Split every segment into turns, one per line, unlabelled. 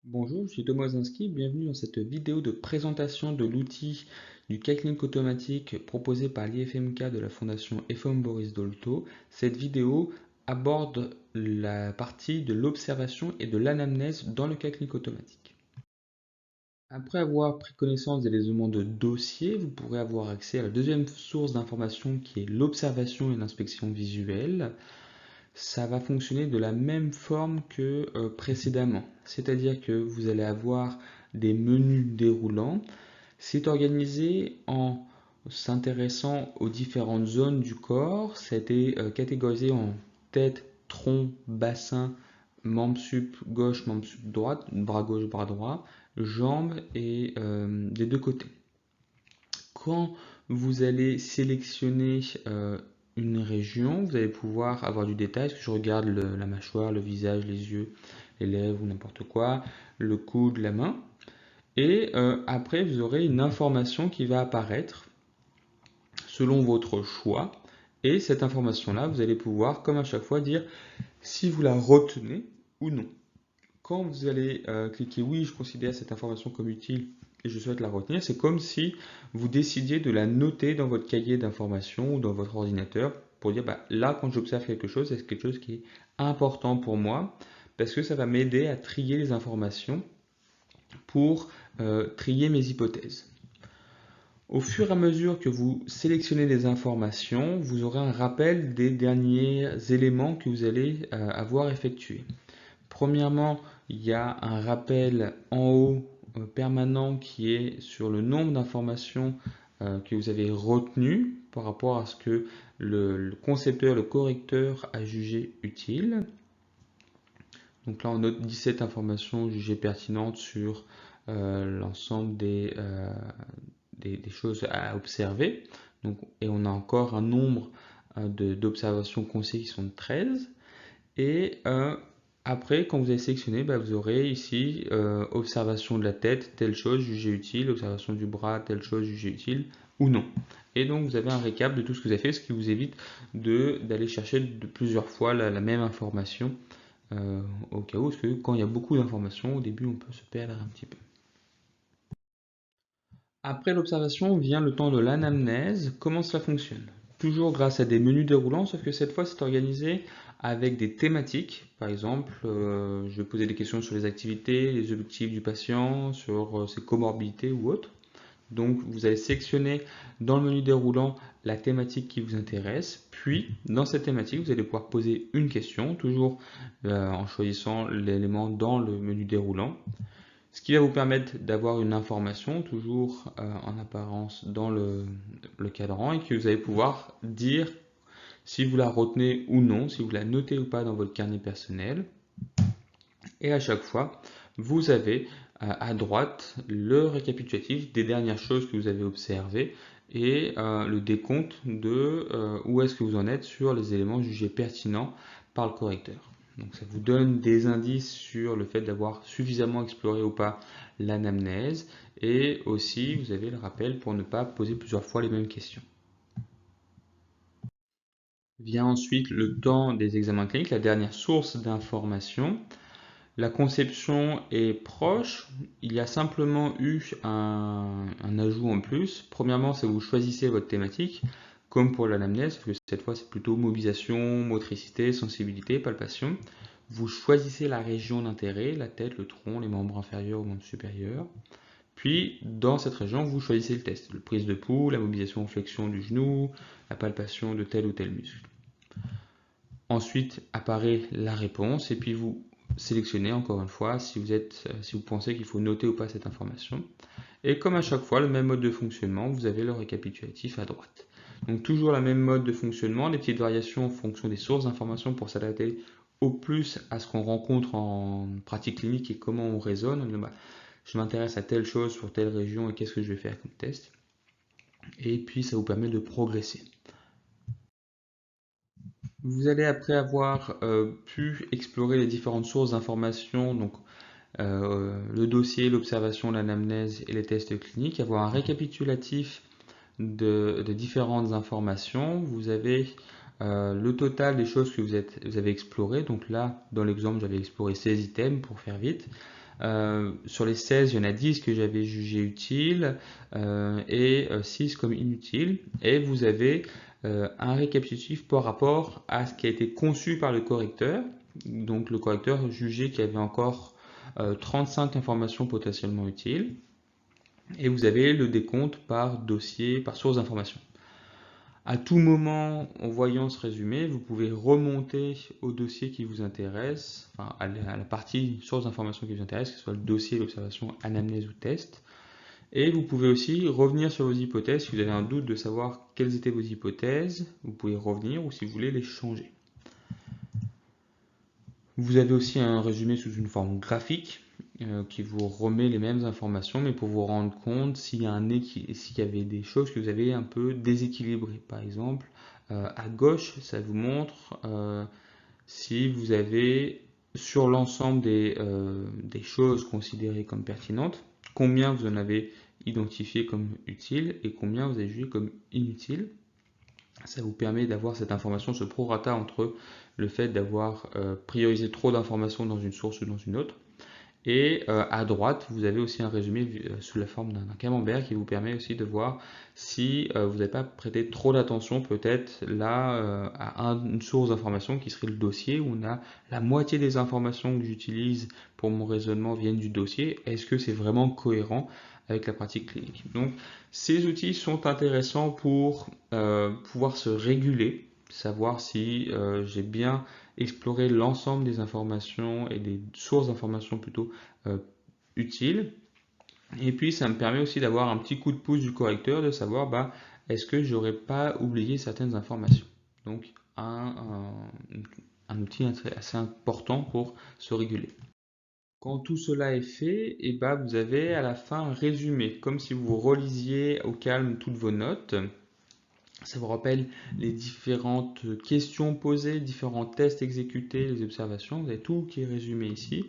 Bonjour, je suis Thomas Zinski, bienvenue dans cette vidéo de présentation de l'outil du calcul automatique proposé par l'IFMK de la Fondation FOM Boris Dolto. Cette vidéo aborde la partie de l'observation et de l'anamnèse dans le calcul automatique. Après avoir pris connaissance des éléments de dossier, vous pourrez avoir accès à la deuxième source d'information qui est l'observation et l'inspection visuelle. Ça va fonctionner de la même forme que précédemment. C'est-à-dire que vous allez avoir des menus déroulants. C'est organisé en s'intéressant aux différentes zones du corps. Ça a été catégorisé en tête, tronc, bassin, membre sup gauche, membre sup droite, bras gauche, bras droit, jambes et des deux côtés. Quand vous allez sélectionner une région, vous allez pouvoir avoir du détail. Est-ce que je regarde la mâchoire, le visage, les yeux, les lèvres ou n'importe quoi, le coude, la main. Et après, vous aurez une information qui va apparaître selon votre choix. Et cette information-là, vous allez pouvoir, comme à chaque fois, dire si vous la retenez ou non. Quand vous allez cliquer oui, je considère cette information comme utile et je souhaite la retenir, c'est comme si vous décidiez de la noter dans votre cahier d'information ou dans votre ordinateur pour dire bah, là, quand j'observe quelque chose, c'est quelque chose qui est important pour moi parce que ça va m'aider à trier les informations pour trier mes hypothèses. Au fur et à mesure que vous sélectionnez des informations, vous aurez un rappel des derniers éléments que vous allez avoir effectués. Premièrement, il y a un rappel en haut permanent qui est sur le nombre d'informations que vous avez retenues par rapport à ce que le concepteur, le correcteur a jugé utile. Donc là, on note 17 informations jugées pertinentes sur l'ensemble des choses à observer. Donc, et on a encore un nombre d'observations conseillées qui sont de 13. Et après, quand vous avez sélectionné, bah, vous aurez ici observation de la tête, telle chose jugée utile, observation du bras, telle chose jugée utile ou non. Et donc vous avez un récap de tout ce que vous avez fait, ce qui vous évite d'aller chercher de plusieurs fois la même information au cas où, parce que quand il y a beaucoup d'informations, au début on peut se perdre un petit peu. Après l'observation vient le temps de l'anamnèse. Comment cela fonctionne? Toujours grâce à des menus déroulants, sauf que cette fois c'est organisé avec des thématiques. Par exemple, je vais poser des questions sur les activités, les objectifs du patient, sur ses comorbidités ou autres. Donc vous allez sélectionner dans le menu déroulant la thématique qui vous intéresse, puis dans cette thématique vous allez pouvoir poser une question, toujours en choisissant l'élément dans le menu déroulant. Ce qui va vous permettre d'avoir une information toujours en apparence dans le cadran et que vous allez pouvoir dire si vous la retenez ou non, si vous la notez ou pas dans votre carnet personnel. Et à chaque fois, vous avez à droite le récapitulatif des dernières choses que vous avez observées et le décompte de où est-ce que vous en êtes sur les éléments jugés pertinents par le correcteur. Donc ça vous donne des indices sur le fait d'avoir suffisamment exploré ou pas l'anamnèse et aussi vous avez le rappel pour ne pas poser plusieurs fois les mêmes questions. Vient ensuite le temps des examens cliniques, la dernière source d'information. La conception est proche, il y a simplement eu un ajout en plus. Premièrement, c'est vous choisissez votre thématique, comme pour l'anamnèse, parce que cette fois c'est plutôt mobilisation, motricité, sensibilité, palpation. Vous choisissez la région d'intérêt, la tête, le tronc, les membres inférieurs ou membres supérieurs. Puis, dans cette région, vous choisissez le test, le prise de pouls, la mobilisation flexion du genou, la palpation de tel ou tel muscle. Ensuite apparaît la réponse et puis vous sélectionnez encore une fois si vous pensez qu'il faut noter ou pas cette information. Et comme à chaque fois, le même mode de fonctionnement, vous avez le récapitulatif à droite. Donc toujours la même mode de fonctionnement, des petites variations en fonction des sources d'informations pour s'adapter au plus à ce qu'on rencontre en pratique clinique et comment on raisonne. Je m'intéresse à telle chose sur telle région et qu'est-ce que je vais faire comme test. Et puis ça vous permet de progresser. Vous allez après avoir pu explorer les différentes sources d'informations, donc le dossier, l'observation, l'anamnèse et les tests cliniques, avoir un récapitulatif de différentes informations. Vous avez le total des choses que vous avez explorées. Donc là, dans l'exemple, j'avais exploré 16 items pour faire vite. Sur les 16, il y en a 10 que j'avais jugé utiles et 6 comme inutiles. Et vous avez un récapitulatif par rapport à ce qui a été conçu par le correcteur. Donc le correcteur jugeait qu'il y avait encore 35 informations potentiellement utiles. Et vous avez le décompte par dossier, par source d'information. À tout moment, en voyant ce résumé, vous pouvez remonter au dossier qui vous intéresse, enfin à la partie source d'information qui vous intéresse, que ce soit le dossier, l'observation, anamnèse ou test. Et vous pouvez aussi revenir sur vos hypothèses. Si vous avez un doute de savoir quelles étaient vos hypothèses, vous pouvez revenir ou si vous voulez les changer. Vous avez aussi un résumé sous une forme graphique qui vous remet les mêmes informations, mais pour vous rendre compte s'il y avait des choses que vous avez un peu déséquilibrées. Par exemple, à gauche, ça vous montre si vous avez sur l'ensemble des choses considérées comme pertinentes, combien vous en avez identifié comme utiles et combien vous avez jugé comme inutiles. Ça vous permet d'avoir cette information, ce prorata entre le fait d'avoir priorisé trop d'informations dans une source ou dans une autre. Et à droite, vous avez aussi un résumé sous la forme d'un camembert qui vous permet aussi de voir si vous n'avez pas prêté trop d'attention peut-être là à une source d'information qui serait le dossier où on a la moitié des informations que j'utilise pour mon raisonnement viennent du dossier. Est-ce que c'est vraiment cohérent avec la pratique clinique? Donc ces outils sont intéressants pour pouvoir se réguler, savoir si j'ai bien exploré l'ensemble des informations et des sources d'informations plutôt utiles. Et puis ça me permet aussi d'avoir un petit coup de pouce du correcteur, de savoir est-ce que j'aurais pas oublié certaines informations. Donc un outil assez important pour se réguler. Quand tout cela est fait, et vous avez à la fin un résumé, comme si vous relisiez au calme toutes vos notes. Ça vous rappelle les différentes questions posées, différents tests exécutés, les observations. Vous avez tout qui est résumé ici.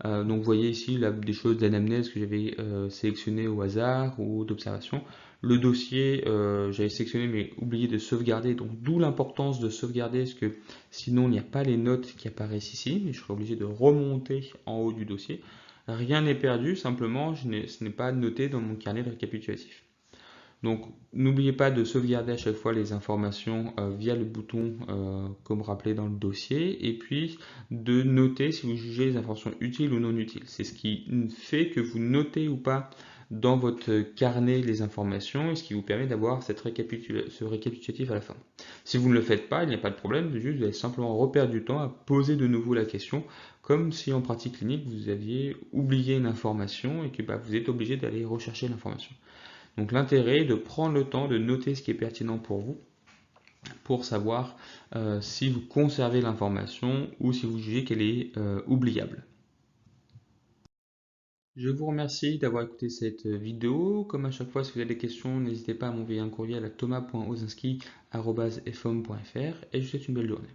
Donc vous voyez ici des choses d'anamnèse que j'avais sélectionnées au hasard ou d'observation. Le dossier, j'avais sélectionné mais oublié de sauvegarder. Donc d'où l'importance de sauvegarder, parce que sinon il n'y a pas les notes qui apparaissent ici. Mais je serai obligé de remonter en haut du dossier. Rien n'est perdu, simplement ce n'est pas noté dans mon carnet de récapitulatif. Donc n'oubliez pas de sauvegarder à chaque fois les informations via le bouton comme rappelé dans le dossier et puis de noter si vous jugez les informations utiles ou non utiles. C'est ce qui fait que vous notez ou pas dans votre carnet les informations et ce qui vous permet d'avoir ce récapitulatif à la fin. Si vous ne le faites pas, il n'y a pas de problème, juste vous allez simplement reperdre du temps à poser de nouveau la question comme si en pratique clinique vous aviez oublié une information et que vous êtes obligé d'aller rechercher l'information. Donc l'intérêt est de prendre le temps de noter ce qui est pertinent pour vous pour savoir si vous conservez l'information ou si vous jugez qu'elle est oubliable. Je vous remercie d'avoir écouté cette vidéo. Comme à chaque fois, si vous avez des questions, n'hésitez pas à m'envoyer un courriel à thomas.ozinski@fom.fr et je vous souhaite une belle journée.